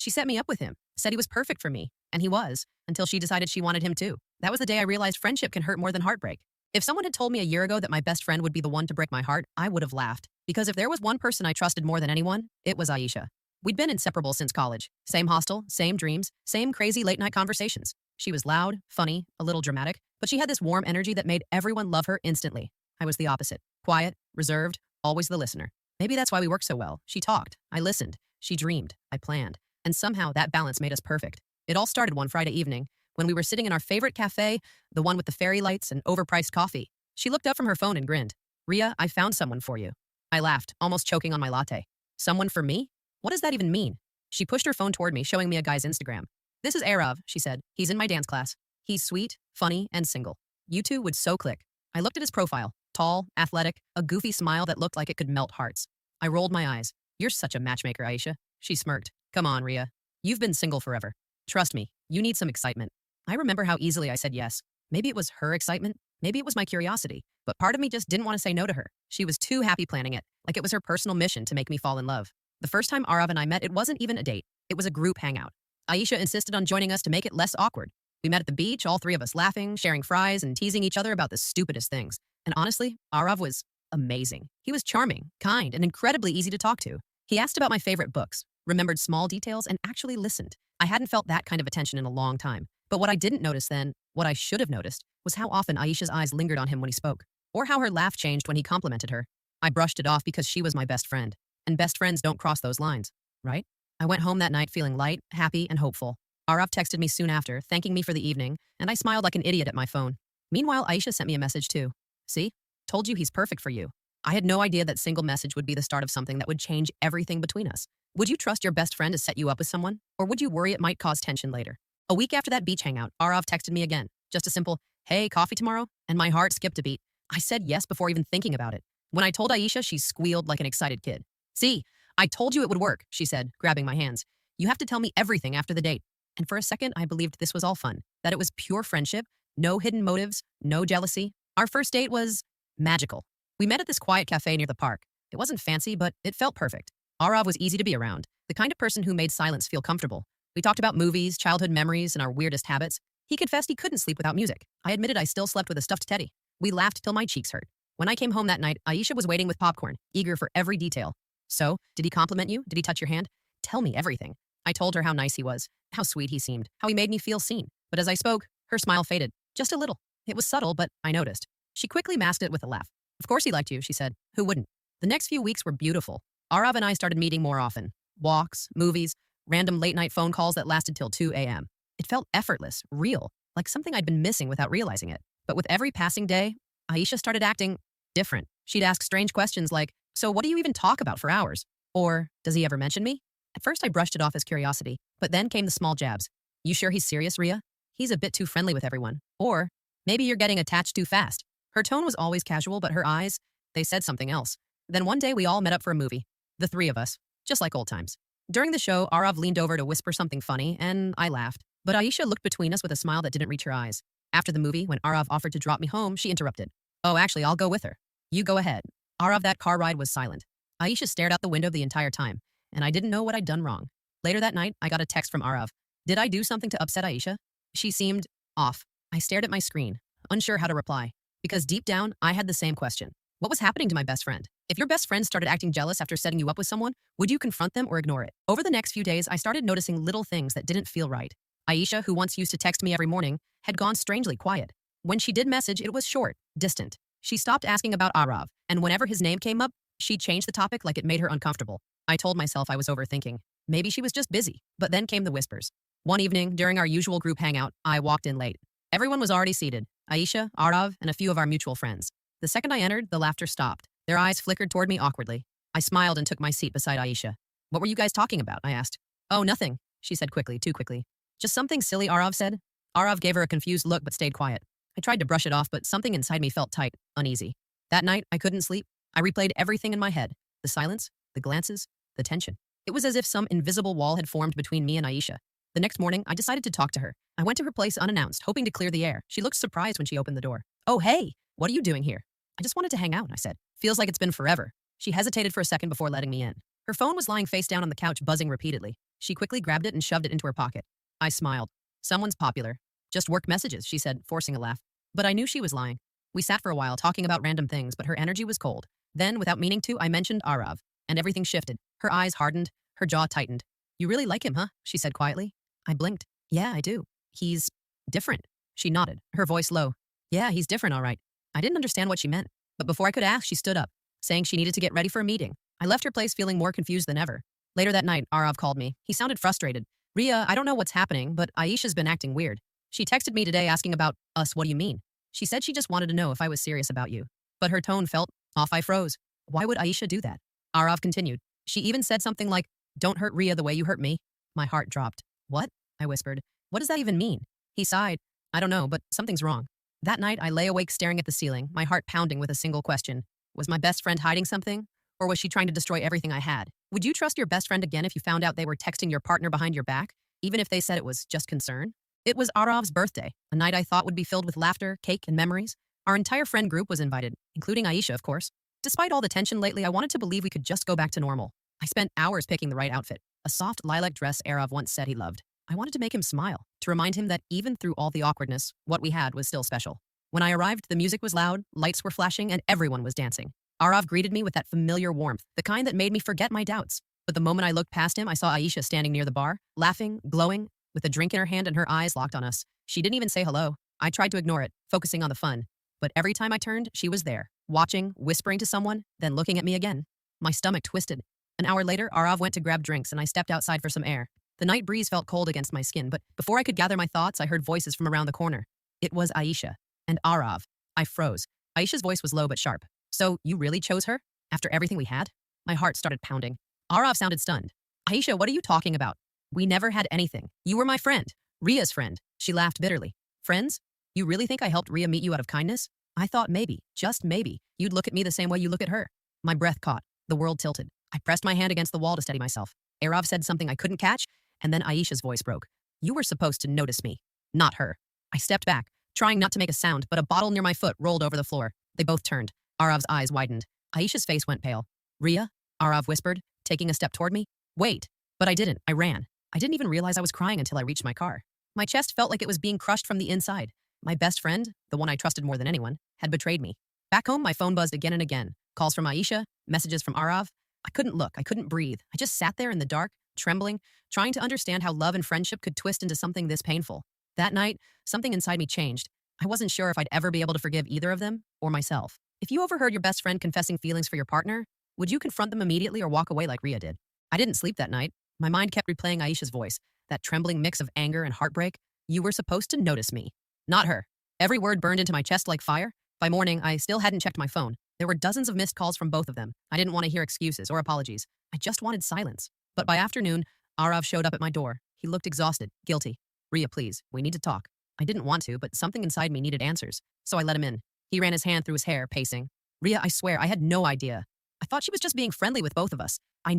She set me up with him, said he was perfect for me, and he was, until she decided she wanted him too. That was the day I realized friendship can hurt more than heartbreak. If someone had told me a year ago that my best friend would be the one to break my heart, I would have laughed. Because if there was one person I trusted more than anyone, it was Aisha. We'd been inseparable since college. Same hostel, same dreams, same crazy late-night conversations. She was loud, funny, a little dramatic, but she had this warm energy that made everyone love her instantly. I was the opposite. Quiet, reserved, always the listener. Maybe that's why we worked so well. She talked, I listened, she dreamed, I planned. And somehow that balance made us perfect. It all started one Friday evening when we were sitting in our favorite cafe, the one with the fairy lights and overpriced coffee. She looked up from her phone and grinned. "Ria, I found someone for you." I laughed, almost choking on my latte. "Someone for me? What does that even mean?" She pushed her phone toward me, showing me a guy's Instagram. "This is Arav," she said. "He's in my dance class. He's sweet, funny, and single. You two would so click." I looked at his profile. Tall, athletic, a goofy smile that looked like it could melt hearts. I rolled my eyes. "You're such a matchmaker, Aisha." She smirked. "Come on, Ria. You've been single forever. Trust me, you need some excitement." I remember how easily I said yes. Maybe it was her excitement. Maybe it was my curiosity. But part of me just didn't want to say no to her. She was too happy planning it, like it was her personal mission to make me fall in love. The first time Arav and I met, it wasn't even a date. It was a group hangout. Aisha insisted on joining us to make it less awkward. We met at the beach, all three of us laughing, sharing fries, and teasing each other about the stupidest things. And honestly, Arav was amazing. He was charming, kind, and incredibly easy to talk to. He asked about my favorite books, remembered small details, and actually listened. I hadn't felt that kind of attention in a long time. But what I didn't notice then, what I should have noticed, was how often Aisha's eyes lingered on him when he spoke, or how her laugh changed when he complimented her. I brushed it off because she was my best friend, and best friends don't cross those lines, right? I went home that night feeling light, happy, and hopeful. Arav texted me soon after, thanking me for the evening, and I smiled like an idiot at my phone. Meanwhile, Aisha sent me a message too. "See? Told you he's perfect for you." I had no idea that single message would be the start of something that would change everything between us. Would you trust your best friend to set you up with someone? Or would you worry it might cause tension later? A week after that beach hangout, Arav texted me again. Just a simple, "Hey, coffee tomorrow?" And my heart skipped a beat. I said yes before even thinking about it. When I told Aisha, she squealed like an excited kid. "See, I told you it would work," she said, grabbing my hands. "You have to tell me everything after the date." And for a second, I believed this was all fun, that it was pure friendship, no hidden motives, no jealousy. Our first date was magical. We met at this quiet cafe near the park. It wasn't fancy, but it felt perfect. Arav was easy to be around, the kind of person who made silence feel comfortable. We talked about movies, childhood memories, and our weirdest habits. He confessed he couldn't sleep without music. I admitted I still slept with a stuffed teddy. We laughed till my cheeks hurt. When I came home that night, Aisha was waiting with popcorn, eager for every detail. "So, did he compliment you? Did he touch your hand? Tell me everything." I told her how nice he was, how sweet he seemed, how he made me feel seen. But as I spoke, her smile faded, just a little. It was subtle, but I noticed. She quickly masked it with a laugh. "Of course he liked you," she said. "Who wouldn't?" The next few weeks were beautiful. Arav and I started meeting more often. Walks, movies, random late-night phone calls that lasted till 2 a.m. It felt effortless, real, like something I'd been missing without realizing it. But with every passing day, Aisha started acting different. She'd ask strange questions like, "So what do you even talk about for hours?" Or, "Does he ever mention me?" At first I brushed it off as curiosity, but then came the small jabs. "You sure he's serious, Ria? He's a bit too friendly with everyone." Or, "Maybe you're getting attached too fast." Her tone was always casual, but her eyes, they said something else. Then one day we all met up for a movie. The three of us, just like old times. During the show, Arav leaned over to whisper something funny, and I laughed. But Aisha looked between us with a smile that didn't reach her eyes. After the movie, when Arav offered to drop me home, she interrupted. "Oh, actually, I'll go with her." "You go ahead." Arav, that car ride was silent. Aisha stared out the window the entire time, and I didn't know what I'd done wrong. Later that night, I got a text from Arav. Did I do something to upset Aisha? She seemed off. I stared at my screen, unsure how to reply. Because deep down, I had the same question. What was happening to my best friend? If your best friend started acting jealous after setting you up with someone, would you confront them or ignore it? Over the next few days, I started noticing little things that didn't feel right. Aisha, who once used to text me every morning, had gone strangely quiet. When she did message, it was short, distant. She stopped asking about Arav, and whenever his name came up, she changed the topic like it made her uncomfortable. I told myself I was overthinking. Maybe she was just busy. But then came the whispers. One evening, during our usual group hangout, I walked in late. Everyone was already seated. Aisha, Arav, and a few of our mutual friends. The second I entered, the laughter stopped. Their eyes flickered toward me awkwardly. I smiled and took my seat beside Aisha. "What were you guys talking about?" I asked. "Oh, nothing," she said quickly, too quickly. "Just something silly," Arav said. Arav gave her a confused look but stayed quiet. I tried to brush it off, but something inside me felt tight, uneasy. That night, I couldn't sleep. I replayed everything in my head. The silence, the glances, the tension. It was as if some invisible wall had formed between me and Aisha. The next morning, I decided to talk to her. I went to her place unannounced, hoping to clear the air. She looked surprised when she opened the door. "Oh, hey, what are you doing here?" "I just wanted to hang out," I said. "Feels like it's been forever." She hesitated for a second before letting me in. Her phone was lying face down on the couch, buzzing repeatedly. She quickly grabbed it and shoved it into her pocket. I smiled. Someone's popular. Just work messages, she said, forcing a laugh. But I knew she was lying. We sat for a while talking about random things, but her energy was cold. Then, without meaning to, I mentioned Arav, and everything shifted. Her eyes hardened, her jaw tightened. You really like him, huh? She said quietly. I blinked. Yeah, I do. He's different. She nodded, her voice low. Yeah, he's different, all right. I didn't understand what she meant, but before I could ask, she stood up, saying she needed to get ready for a meeting. I left her place feeling more confused than ever. Later that night, Arav called me. He sounded frustrated. Ria, I don't know what's happening, but Aisha's been acting weird. She texted me today asking about us. What do you mean? She said she just wanted to know if I was serious about you. But her tone felt off. I froze. Why would Aisha do that? Arav continued. She even said something like, don't hurt Ria the way you hurt me. My heart dropped. What? I whispered. What does that even mean? He sighed. I don't know, but something's wrong. That night, I lay awake staring at the ceiling, my heart pounding with a single question. Was my best friend hiding something? Or was she trying to destroy everything I had? Would you trust your best friend again if you found out they were texting your partner behind your back, even if they said it was just concern? It was Arav's birthday, a night I thought would be filled with laughter, cake, and memories. Our entire friend group was invited, including Aisha, of course. Despite all the tension lately, I wanted to believe we could just go back to normal. I spent hours picking the right outfit, a soft lilac dress Arav once said he loved. I wanted to make him smile, to remind him that even through all the awkwardness, what we had was still special. When I arrived, the music was loud, lights were flashing, and everyone was dancing. Arav greeted me with that familiar warmth, the kind that made me forget my doubts. But the moment I looked past him, I saw Aisha standing near the bar, laughing, glowing, with a drink in her hand and her eyes locked on us. She didn't even say hello. I tried to ignore it, focusing on the fun. But every time I turned, she was there, watching, whispering to someone, then looking at me again. My stomach twisted. An hour later, Arav went to grab drinks and I stepped outside for some air. The night breeze felt cold against my skin, but before I could gather my thoughts, I heard voices from around the corner. It was Aisha and Arav. I froze. Aisha's voice was low but sharp. So, you really chose her? After everything we had? My heart started pounding. Arav sounded stunned. Aisha, what are you talking about? We never had anything. You were my friend. Ria's friend. She laughed bitterly. Friends? You really think I helped Ria meet you out of kindness? I thought maybe, just maybe, you'd look at me the same way you look at her. My breath caught. The world tilted. I pressed my hand against the wall to steady myself. Arav said something I couldn't catch, and then Aisha's voice broke. You were supposed to notice me, not her. I stepped back, trying not to make a sound, but a bottle near my foot rolled over the floor. They both turned. Arav's eyes widened. Aisha's face went pale. Ria? Arav whispered, taking a step toward me. Wait. But I didn't. I ran. I didn't even realize I was crying until I reached my car. My chest felt like it was being crushed from the inside. My best friend, the one I trusted more than anyone, had betrayed me. Back home, my phone buzzed again and again. Calls from Aisha, messages from Arav. I couldn't look. I couldn't breathe. I just sat there in the dark, trembling, trying to understand how love and friendship could twist into something this painful. That night, something inside me changed. I wasn't sure if I'd ever be able to forgive either of them or myself. If you overheard your best friend confessing feelings for your partner, would you confront them immediately or walk away like Ria did? I didn't sleep that night. My mind kept replaying Aisha's voice, that trembling mix of anger and heartbreak. You were supposed to notice me, not her. Every word burned into my chest like fire. By morning, I still hadn't checked my phone. There were dozens of missed calls from both of them. I didn't want to hear excuses or apologies. I just wanted silence. But by afternoon, Arav showed up at my door. He looked exhausted, guilty. Ria, please, we need to talk. I didn't want to, but something inside me needed answers. So I let him in. He ran his hand through his hair, pacing. Ria, I swear, I had no idea. I thought she was just being friendly with both of us. I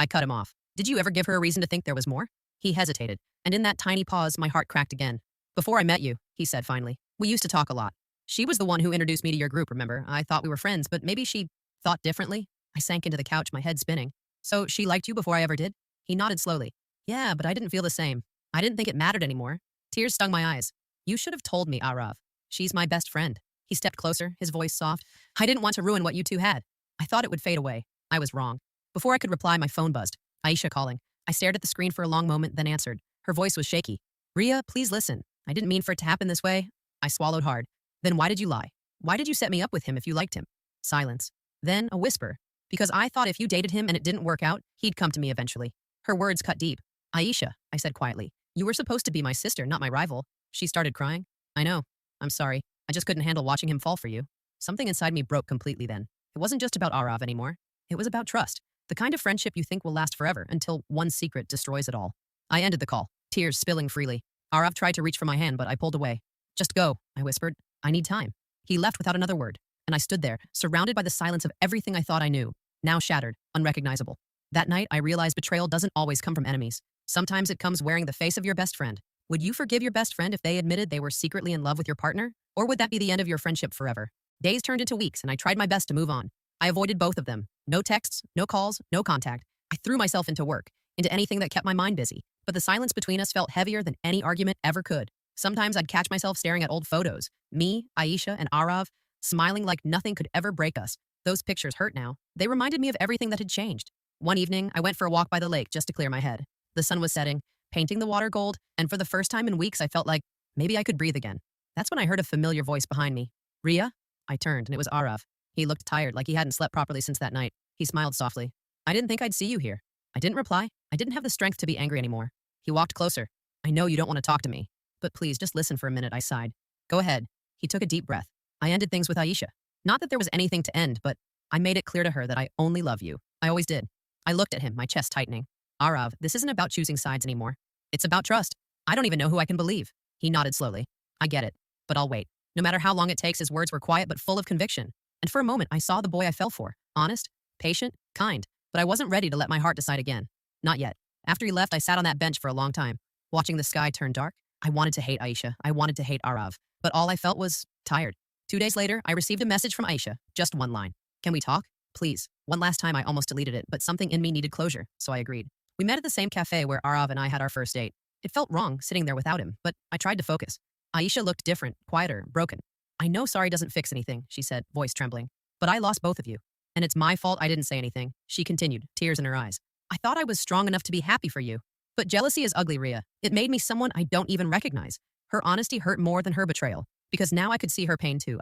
cut him off. Did you ever give her a reason to think there was more? He hesitated, and in that tiny pause, my heart cracked again. Before I met you, he said finally, we used to talk a lot. She was the one who introduced me to your group, remember? I thought we were friends, but maybe she thought differently. I sank into the couch, my head spinning. So she liked you before I ever did? He nodded slowly. Yeah, but I didn't feel the same. I didn't think it mattered anymore. Tears stung my eyes. You should have told me, Arav. She's my best friend. He stepped closer, his voice soft. I didn't want to ruin what you two had. I thought it would fade away. I was wrong. Before I could reply, my phone buzzed. Aisha calling. I stared at the screen for a long moment, then answered. Her voice was shaky. Ria, please listen. I didn't mean for it to happen this way. I swallowed hard. Then why did you lie? Why did you set me up with him if you liked him? Silence. Then a whisper. Because I thought if you dated him and it didn't work out, he'd come to me eventually. Her words cut deep. Aisha, I said quietly. You were supposed to be my sister, not my rival. She started crying. I know. I'm sorry. I just couldn't handle watching him fall for you. Something inside me broke completely then. It wasn't just about Arav anymore. It was about trust. The kind of friendship you think will last forever until one secret destroys it all. I ended the call, tears spilling freely. Arav tried to reach for my hand, but I pulled away. Just go, I whispered. I need time. He left without another word, and I stood there, surrounded by the silence of everything I thought I knew, now shattered, unrecognizable. That night, I realized betrayal doesn't always come from enemies. Sometimes it comes wearing the face of your best friend. Would you forgive your best friend if they admitted they were secretly in love with your partner? Or would that be the end of your friendship forever? Days turned into weeks, and I tried my best to move on. I avoided both of them. No texts, no calls, no contact. I threw myself into work, into anything that kept my mind busy. But the silence between us felt heavier than any argument ever could. Sometimes I'd catch myself staring at old photos, me, Aisha, and Arav, smiling like nothing could ever break us. Those pictures hurt now. They reminded me of everything that had changed. One evening, I went for a walk by the lake just to clear my head. The sun was setting, painting the water gold, and for the first time in weeks, I felt like maybe I could breathe again. That's when I heard a familiar voice behind me. Ria? I turned, and it was Arav. He looked tired, like he hadn't slept properly since that night. He smiled softly. I didn't think I'd see you here. I didn't reply. I didn't have the strength to be angry anymore. He walked closer. I know you don't want to talk to me, but please just listen for a minute, I sighed. Go ahead. He took a deep breath. I ended things with Aisha. Not that there was anything to end, but I made it clear to her that I only love you. I always did. I looked at him, my chest tightening. Arav, this isn't about choosing sides anymore. It's about trust. I don't even know who I can believe. He nodded slowly. I get it, but I'll wait. No matter how long it takes, his words were quiet but full of conviction. And for a moment, I saw the boy I fell for. Honest, patient, kind. But I wasn't ready to let my heart decide again. Not yet. After he left, I sat on that bench for a long time, watching the sky turn dark. I wanted to hate Aisha. I wanted to hate Arav. But all I felt was tired. 2 days later, I received a message from Aisha. Just one line. Can we talk? Please. One last time, I almost deleted it, but something in me needed closure, so I agreed. We met at the same cafe where Arav and I had our first date. It felt wrong sitting there without him, but I tried to focus. Aisha looked different, quieter, broken. I know sorry doesn't fix anything, she said, voice trembling. But I lost both of you. And it's my fault I didn't say anything, she continued, tears in her eyes. I thought I was strong enough to be happy for you. But jealousy is ugly, Ria. It made me someone I don't even recognize. Her honesty hurt more than her betrayal, because now I could see her pain too,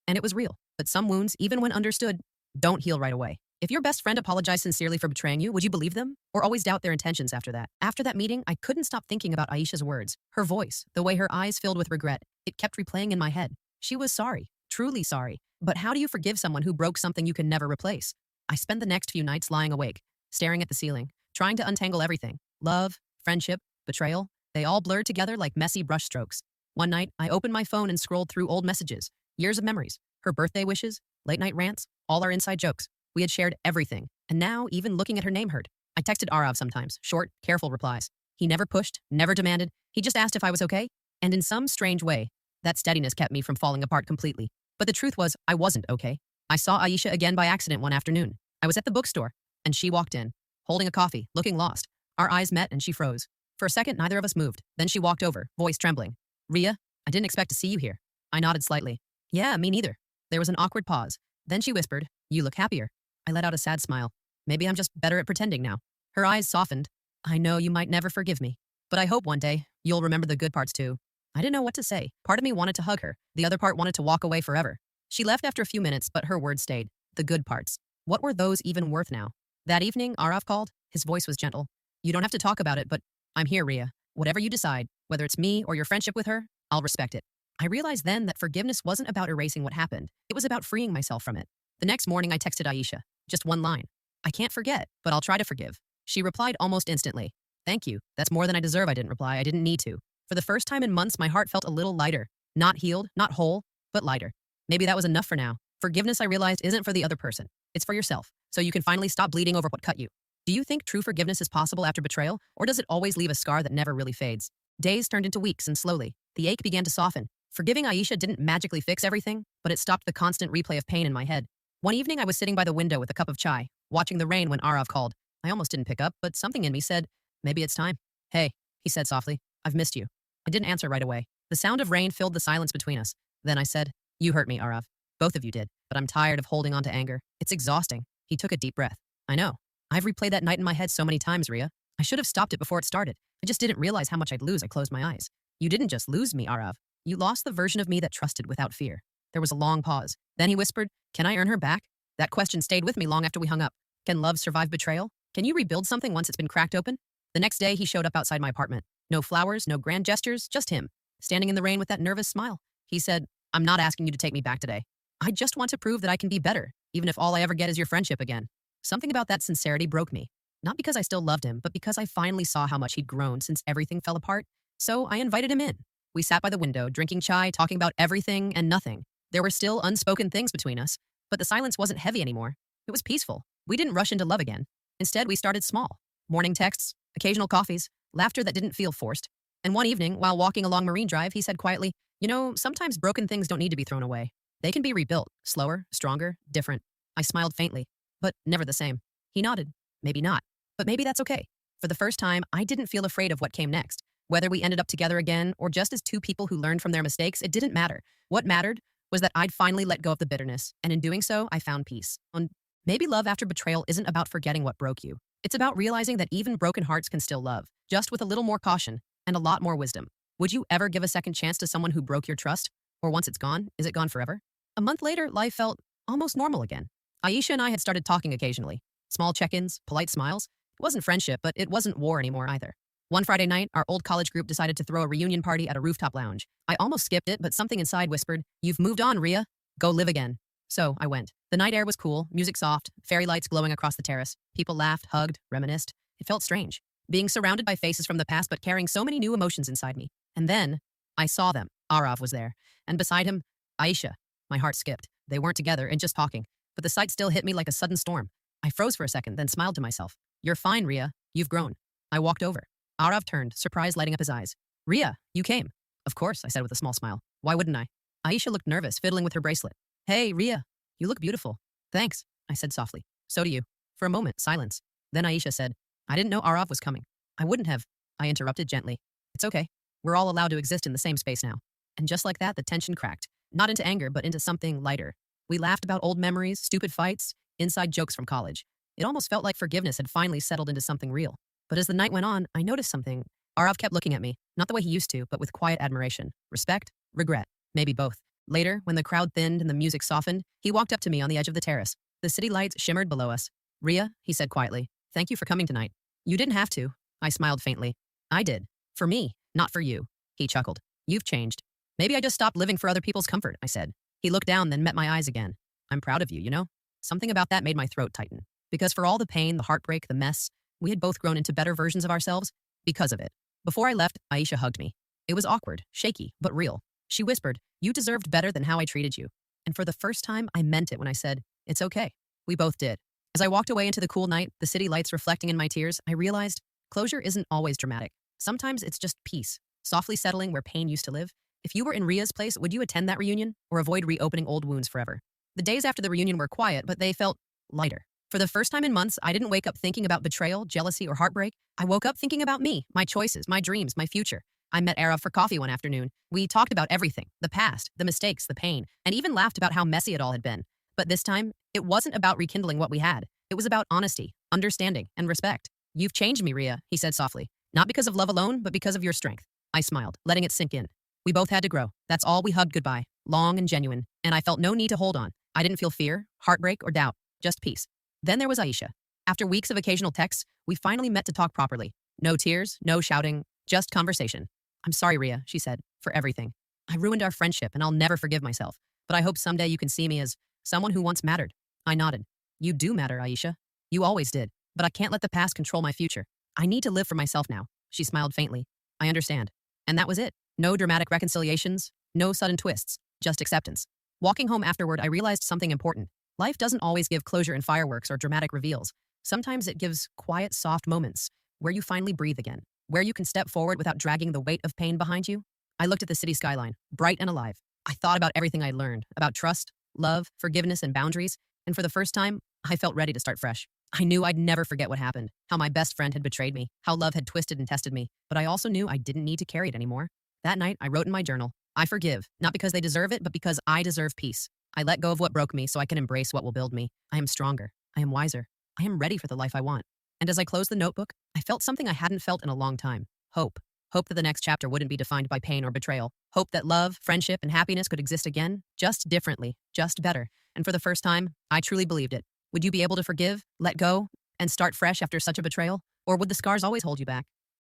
and it was real. But some wounds, even when understood, don't heal right away. If your best friend apologized sincerely for betraying you, would you believe them? Or always doubt their intentions after that? After that meeting, I couldn't stop thinking about Aisha's words, her voice, the way her eyes filled with regret. It kept replaying in my head. She was sorry, truly sorry. But how do you forgive someone who broke something you can never replace? I spent the next few nights lying awake, staring at the ceiling, trying to untangle everything. Love, friendship, betrayal, they all blurred together like messy brushstrokes. One night, I opened my phone and scrolled through old messages, years of memories, her birthday wishes, late-night rants, all our inside jokes. We had shared everything, and now even looking at her name hurt. I texted Arav sometimes, short, careful replies. He never pushed, never demanded. He just asked if I was okay. And in some strange way, that steadiness kept me from falling apart completely. But the truth was, I wasn't okay. I saw Aisha again by accident one afternoon. I was at the bookstore, and she walked in, holding a coffee, looking lost. Our eyes met, and she froze. For a second, neither of us moved. Then she walked over, voice trembling. Ria, I didn't expect to see you here. I nodded slightly. Yeah, me neither. There was an awkward pause. Then she whispered, you look happier. I let out a sad smile. Maybe I'm just better at pretending now. Her eyes softened. I know you might never forgive me, but I hope one day you'll remember the good parts too. I didn't know what to say. Part of me wanted to hug her. The other part wanted to walk away forever. She left after a few minutes, but her words stayed. The good parts. What were those even worth now? That evening, Arav called. His voice was gentle. You don't have to talk about it, but I'm here, Ria. Whatever you decide, whether it's me or your friendship with her, I'll respect it. I realized then that forgiveness wasn't about erasing what happened. It was about freeing myself from it. The next morning, I texted Aisha. Just one line. I can't forget, but I'll try to forgive. She replied almost instantly. Thank you. That's more than I deserve. I didn't reply. I didn't need to. For the first time in months, my heart felt a little lighter. Not healed, not whole, but lighter. Maybe that was enough for now. Forgiveness, I realized, isn't for the other person. It's for yourself, so you can finally stop bleeding over what cut you. Do you think true forgiveness is possible after betrayal, or does it always leave a scar that never really fades? Days turned into weeks, and slowly, the ache began to soften. Forgiving Aisha didn't magically fix everything, but it stopped the constant replay of pain in my head. One evening, I was sitting by the window with a cup of chai, watching the rain when Arav called. I almost didn't pick up, but something in me said, maybe it's time. Hey, he said softly, I've missed you. I didn't answer right away. The sound of rain filled the silence between us. Then I said, you hurt me, Arav. Both of you did, but I'm tired of holding on to anger. It's exhausting. He took a deep breath. I know. I've replayed that night in my head so many times, Ria. I should have stopped it before it started. I just didn't realize how much I'd lose. I closed my eyes. You didn't just lose me, Arav. You lost the version of me that trusted without fear. There was a long pause. Then he whispered, can I earn her back? That question stayed with me long after we hung up. Can love survive betrayal? Can you rebuild something once it's been cracked open? The next day, he showed up outside my apartment. No flowers, no grand gestures, just him, standing in the rain with that nervous smile. He said, I'm not asking you to take me back today. I just want to prove that I can be better, even if all I ever get is your friendship again. Something about that sincerity broke me. Not because I still loved him, but because I finally saw how much he'd grown since everything fell apart. So I invited him in. We sat by the window, drinking chai, talking about everything and nothing. There were still unspoken things between us, but the silence wasn't heavy anymore. It was peaceful. We didn't rush into love again. Instead, we started small. Morning texts, occasional coffees, laughter that didn't feel forced. And one evening, while walking along Marine Drive, he said quietly, you know, sometimes broken things don't need to be thrown away. They can be rebuilt, slower, stronger, different. I smiled faintly, but never the same. He nodded. Maybe not, but maybe that's okay. For the first time, I didn't feel afraid of what came next. Whether we ended up together again or just as two people who learned from their mistakes, it didn't matter. What mattered was that I'd finally let go of the bitterness, and in doing so, I found peace. And maybe love after betrayal isn't about forgetting what broke you. It's about realizing that even broken hearts can still love, just with a little more caution and a lot more wisdom. Would you ever give a second chance to someone who broke your trust? Or once it's gone, is it gone forever? A month later, life felt almost normal again. Aisha and I had started talking occasionally. Small check-ins, polite smiles. It wasn't friendship, but it wasn't war anymore either. One Friday night, our old college group decided to throw a reunion party at a rooftop lounge. I almost skipped it, but something inside whispered, "You've moved on, Rhea. Go live again." So I went. The night air was cool, music soft, fairy lights glowing across the terrace. People laughed, hugged, reminisced. It felt strange, being surrounded by faces from the past but carrying so many new emotions inside me. And then I saw them. Arav was there, and beside him, Aisha. My heart skipped. They weren't together and just talking, but the sight still hit me like a sudden storm. I froze for a second, then smiled to myself. "You're fine, Rhea. You've grown." I walked over. Arav turned, surprise lighting up his eyes. "Rhea, you came." "Of course," I said with a small smile. "Why wouldn't I?" Aisha looked nervous, fiddling with her bracelet. "Hey, Rhea, you look beautiful." "Thanks," I said softly. "So do you." For a moment, silence. Then Aisha said, "I didn't know Arav was coming." "I wouldn't have," I interrupted gently. "It's okay. We're all allowed to exist in the same space now." And just like that, the tension cracked. Not into anger, but into something lighter. We laughed about old memories, stupid fights, inside jokes from college. It almost felt like forgiveness had finally settled into something real. But as the night went on, I noticed something. Arav kept looking at me, not the way he used to, but with quiet admiration. Respect? Regret? Maybe both. Later, when the crowd thinned and the music softened, he walked up to me on the edge of the terrace. The city lights shimmered below us. "Rhea," he said quietly, "thank you for coming tonight." "You didn't have to." I smiled faintly. "I did. For me, not for you." He chuckled. "You've changed." "Maybe I just stopped living for other people's comfort," I said. He looked down, then met my eyes again. "I'm proud of you, you know?" Something about that made my throat tighten. Because for all the pain, the heartbreak, the mess, we had both grown into better versions of ourselves because of it. Before I left, Aisha hugged me. It was awkward, shaky, but real. She whispered, "You deserved better than how I treated you." And for the first time, I meant it when I said, "It's okay." We both did. As I walked away into the cool night, the city lights reflecting in my tears, I realized closure isn't always dramatic. Sometimes it's just peace, softly settling where pain used to live. If you were in Rhea's place, would you attend that reunion or avoid reopening old wounds forever? The days after the reunion were quiet, but they felt lighter. For the first time in months, I didn't wake up thinking about betrayal, jealousy, or heartbreak. I woke up thinking about me, my choices, my dreams, my future. I met Arav for coffee one afternoon. We talked about everything, the past, the mistakes, the pain, and even laughed about how messy it all had been. But this time, it wasn't about rekindling what we had. It was about honesty, understanding, and respect. "You've changed me, Rhea," he said softly. "Not because of love alone, but because of your strength." I smiled, letting it sink in. We both had to grow. That's all. We hugged goodbye, long and genuine, and I felt no need to hold on. I didn't feel fear, heartbreak, or doubt, just peace. Then there was Aisha. After weeks of occasional texts, we finally met to talk properly. No tears, no shouting, just conversation. "I'm sorry, Rhea," she said, "for everything. I ruined our friendship, and I'll never forgive myself. But I hope someday you can see me as someone who once mattered." I nodded. "You do matter, Aisha. You always did. But I can't let the past control my future. I need to live for myself now." She smiled faintly. "I understand." And that was it. No dramatic reconciliations, no sudden twists, just acceptance. Walking home afterward, I realized something important. Life doesn't always give closure in fireworks or dramatic reveals. Sometimes it gives quiet, soft moments where you finally breathe again, where you can step forward without dragging the weight of pain behind you. I looked at the city skyline, bright and alive. I thought about everything I'd learned, about trust, love, forgiveness, and boundaries, and for the first time, I felt ready to start fresh. I knew I'd never forget what happened, how my best friend had betrayed me, how love had twisted and tested me, but I also knew I didn't need to carry it anymore. That night, I wrote in my journal, "I forgive, not because they deserve it, but because I deserve peace. I let go of what broke me so I can embrace what will build me. I am stronger. I am wiser. I am ready for the life I want." And as I closed the notebook, I felt something I hadn't felt in a long time. Hope. Hope that the next chapter wouldn't be defined by pain or betrayal. Hope that love, friendship, and happiness could exist again, just differently, just better. And for the first time, I truly believed it. Would you be able to forgive, let go, and start fresh after such a betrayal? Or would the scars always hold you back?